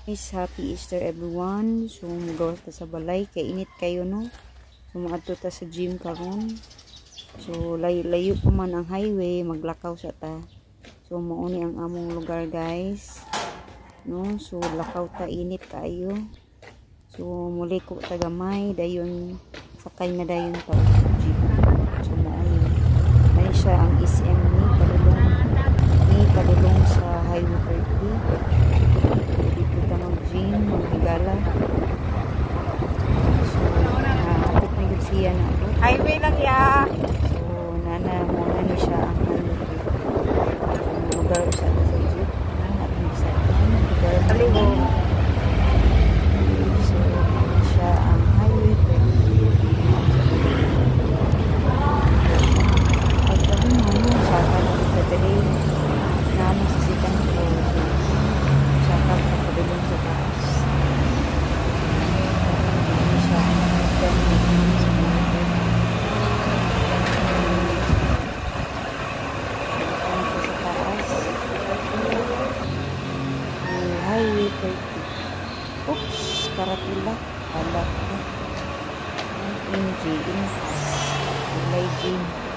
Guys, happy Easter everyone. So mugawas ta sa balay kay init kayo no. So maadto ta sa gym karon. So layo pa man ang highway, maglakaw sa ta. So mauni ang among lugar guys. No, so lakaw ta, init kayo. So muliko ta gamay dayon sakay na dayon ta sa gym. So mauni. Ay siya ang SM ni padulong sa highway 30. Magigala. So, nakapit na yun siya na ako. Highway lang ya. So, nana mo na ni siya ang lugar sa jeep. Ating sa lugar. Aliho. So, siya ang highway. Pagkabi mo yun, sa kanong kadali na masisikan ko. So, sa pagkapadulong sa taas. Highway 30. Oops, karatula. Alak ko. MG, Ilay Gym.